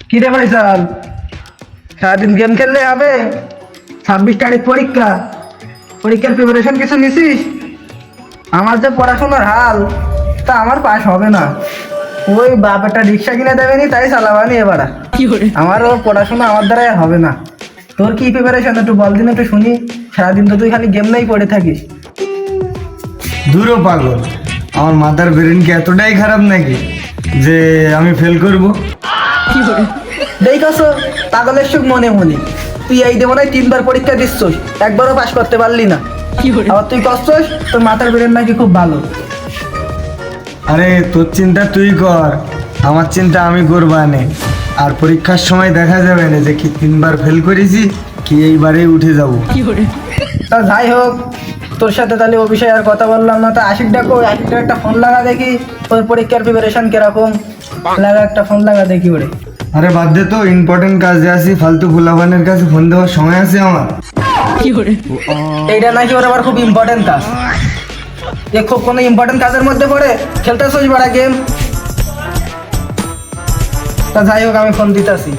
কি রে ভাইসাল, সারাদিন গেম খেললে হবে? 26 তারিখ পরীক্ষা, পরীক্ষার প্রিপারেশন কিছু নিছিস? আমার যে পড়াশোনার হাল, তা আমার পাস হবে না। ওই বাপ একটা রিক্সা কিনে দেবেনি, তাই চালাবানি এবার। আমারও পড়াশোনা আমার দ্বারাই হবে না। তোর কি প্রিপারেশন একটু বল দিন, একটু শুনি। সারাদিন তো তুই খালি গেম নাই পড়ে থাকিস। দূরও পাগল, আমার মাথার ব্রেন কি এতটাই খারাপ নাকি যে আমি ফেল করব? দেখছ, পাগলের সুখ মনে মনে। তুই এই দেবো নাই 3বার পরীক্ষা দিচ্ছস, একবারও পাস করতে পারলি না। আবার তুই কষ্টস, তোর মাথার ব্রেন নাকি খুব ভালো। আরে তোর চিন্তা তুই কর, আমার চিন্তা আমি করবানে। আর পরীক্ষার সময় দেখা যাবে না যে কি 3বার ফেল করেছি কি এইবারে উঠে যাব। তা যাই হোক, তোর সাথে তাহলে ও বিষয়ে আর কথা বললাম না। তা আশিক ডাকো, আশিকটা একটা ফোন লাগা দেখি। তোর পরীক্ষার প্রিপারেশন কিরকম লাগা, একটা ফোন লাগা দেখি ওরে। আরে বাদ দে তো, ইম্পর্টেন্ট কাজে আছি, ফালতু ফুলাবানের কাছে ফোন দেওয়ার সময় আছে আমার? এইটা নাকি ওর আবার খুব ইম্পর্টেন্ট কাজ? যে খুব কোনো ইম্পর্টেন্ট কাজের মধ্যে পড়ে খেলতেছিস বড়া গেম? তা যাই হোক, আমি ফোন দিতেছি।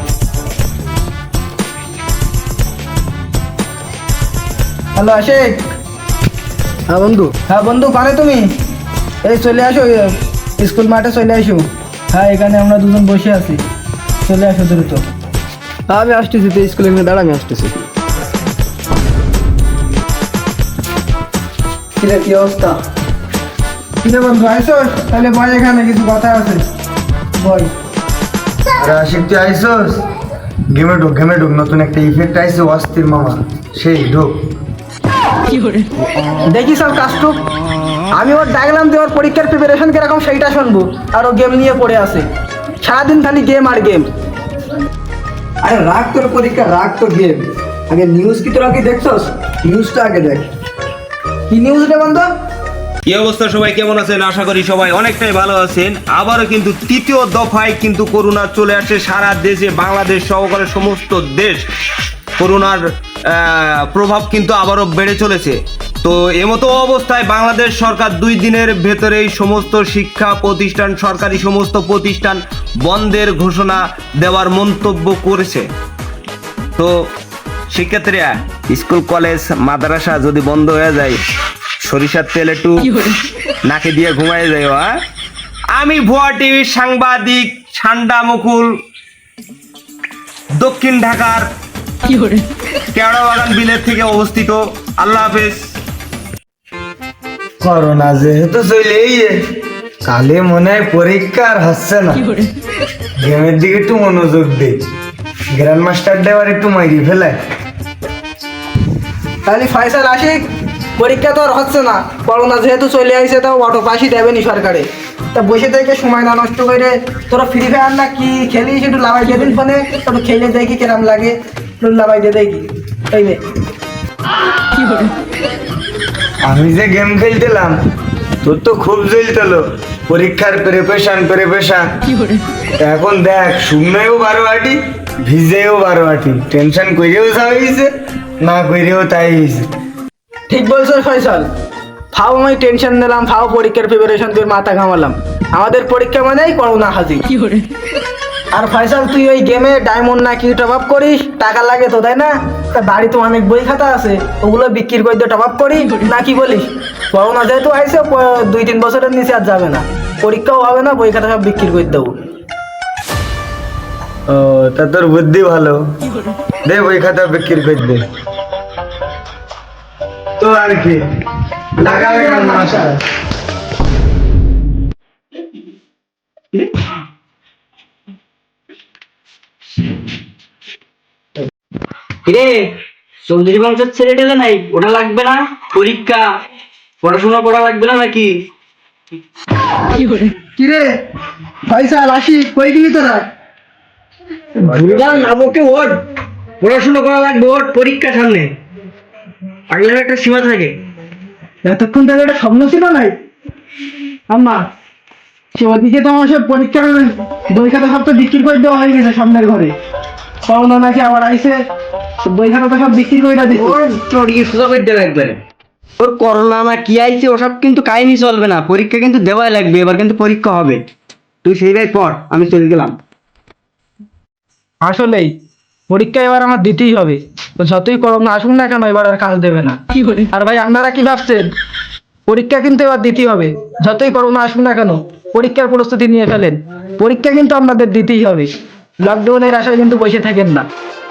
হ্যালো আশিক। হ্যাঁ বন্ধু। হ্যাঁ বন্ধু, কানে তুমি? এই চলে আসো, স্কুল মাঠে চলে আসো। হ্যাঁ, এখানে আমরা দুজন বসে আছি, চলে আসো দ্রুত। আমি আসতেছি, তো স্কুলে নিয়ে দাঁড়া, আমি আসতেছি। কিরে, কি অবস্থা? কিরে বন্ধু, আইসো তাহলে বয়, এখানে কিছু কথা আছে, বয়। আরে আশিক, তুই আইসোস? গেমে ঢুক, গেমে ঢুক, নতুন একটা ইফেক্ট আইসে অস্থির মামা, সেই ঢুক। দেখি সব কাজটুক। আমি ওর ডাকলাম যে ওর পরীক্ষার প্রিপারেশন কিরকম সেইটা শুনবো, আর ও গেম নিয়ে পড়ে আছে। সারাদিন খালি গেম আর গেম। আরে রাখ তোর পরীক্ষা, রাখ তো গেম। আগে নিউজ কি তোরা কি দেখছস? নিউজটা আগে দেখ। কি নিউজ রে বন্ধু? কি অবস্থা সবাই, কেমন আছেন? আশা করি সবাই অনেকটাই ভালো আছেন। আবারও কিন্তু তৃতীয় দফায় কিন্তু করোনা চলে আসে সারা দেশে, বাংলাদেশ সহকারে সমস্ত দেশ করোনার প্রভাব কিন্তু আবারও বেড়ে চলেছে। তো এমতো অবস্থায় বাংলাদেশ সরকার 2 দিনের ভেতরেই সমস্ত শিক্ষা প্রতিষ্ঠান, সরকারি সমস্ত প্রতিষ্ঠান বন্ধের ঘোষণা দেওয়ার মন্তব্য করেছে। তো শিক্ষার্থীরা, স্কুল কলেজ মাদ্রাসা যদি বন্ধ হয়ে যায়, সরিষার তেল একটু নাকে দিয়ে ঘুমাই যায়। আমি ভুয়া টিভির সাংবাদিক ঠান্ডা মুকুল, দক্ষিণ ঢাকার কেওড়াবাগান বিলের থেকে অবস্থিত। আল্লাহ হাফেজ। করোনা যেহেতু চলেই কালে মনে হয় পরীক্ষা আর হচ্ছে না, গেমের দিকে একটু মনোযোগ দে। গ্র্যান্ড মাস্টার দেওয়ার একটু মাইরি ফেলে। তাহলে ফয়সাল আশিক, পরীক্ষা তো আর হচ্ছে না, করোনা যেহেতু চলে আসছে, তাও অটো পাসই দেবেনি সরকারে। তা বসে থেকে সময় না নষ্ট করে তোরা ফ্রি ফায়ার না কি খেলিস, একটু লাভাই দিয়ে দিন ফোনে, তবে খেলে দেখি কিরম লাগে, একটু লাভাই দিয়ে দেখি। এই রে, আমি যে গেম খেলতেলাম, তোর তো খুব জ্বলতেলো পরীক্ষার প্রিপারেশন। এখন দেখ, শুকনোও 12 আটি, ভিজেও 12 আটি, টেনশন করেও যা হয়েছে, না করেও তাই হয়েছে। ঠিক বলছো ফয়সাল। ফাও আমি টেনশন নিলাম, ফাও পরীক্ষার প্রিপারেশন করে মাথা ঘামালাম। আমাদের পরীক্ষা মানেই করোনা হাজির। আর ফয়সাল, তুই ওই গেমে ডায়মন্ড না কি টপ আপ করিস, টাকা লাগে তো, তাই না? তা বাড়িতে অনেক বই খাতা আছে, ওগুলো বিক্রি করে দিয়ে টপ আপ করি না কি বলিস? করোনা যেহেতু আইসে, 2-3 বছরের নিচে আর যাবে না, পরীক্ষাও হবে না, বই খাতা সব বিক্রি করে দেবো। ও, তা তোর বুদ্ধি ভালো, দে বই খাতা বিক্রি করে দে। তো আর কি, টাকা লাগার মাসা। কিরে, চৌধুরী বংশের ছেলে টেলে নাই? ওটা লাগবে না? পরীক্ষা, পড়াশোনা করা লাগবে না নাকি? কিরে ফয়সাল, আশিক, কই গেলি তোরা? নামকে ওর পড়াশোনা করা লাগবে, ওর পরীক্ষা সামনে, আগলে একটা সীমা থাকে। এতক্ষণ তাহলে একটা স্বপ্ন ছিল নাই আম্মা? সে ওদিকে তো আমার সব পরীক্ষার বই খাতা সব তো বিক্রি করে দেওয়া হয়ে গেছে সামনের ঘরে। করোনা নাকি আবার আইসে, বই খাতা তো সব বিক্রি করে দিচ্ছে। ওর চড়িয়ে সোজা করে দেবে একবারে। ওর করোনা না কি আইছে ওসব কিন্তু কাহিনী চলবে না, পরীক্ষা কিন্তু দেওয়াই লাগবে, এবার কিন্তু পরীক্ষা হবে। তুই সেইটাই পড়, আমি চলে গেলাম। আসলেই পরীক্ষা এবার আমার দিতেই হবে, তো যতই করোনা আসুক না কেন এবার আর কাজ দেবে না। আর ভাই আপনারা কি ভাবছেন, পরীক্ষা কিন্তু এবার দিতেই হবে, যতই করোনা আসুক না কেন পরীক্ষার প্রস্তুতি নিয়ে ফেলেন, পরীক্ষা কিন্তু আপনাদের দিতেই হবে। লকডাউনের আশায় কিন্তু বসে থাকেন না,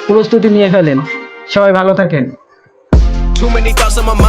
প্রস্তুতি নিয়ে ফেলেন। সবাই ভালো থাকেন। Too many thoughts on my mind.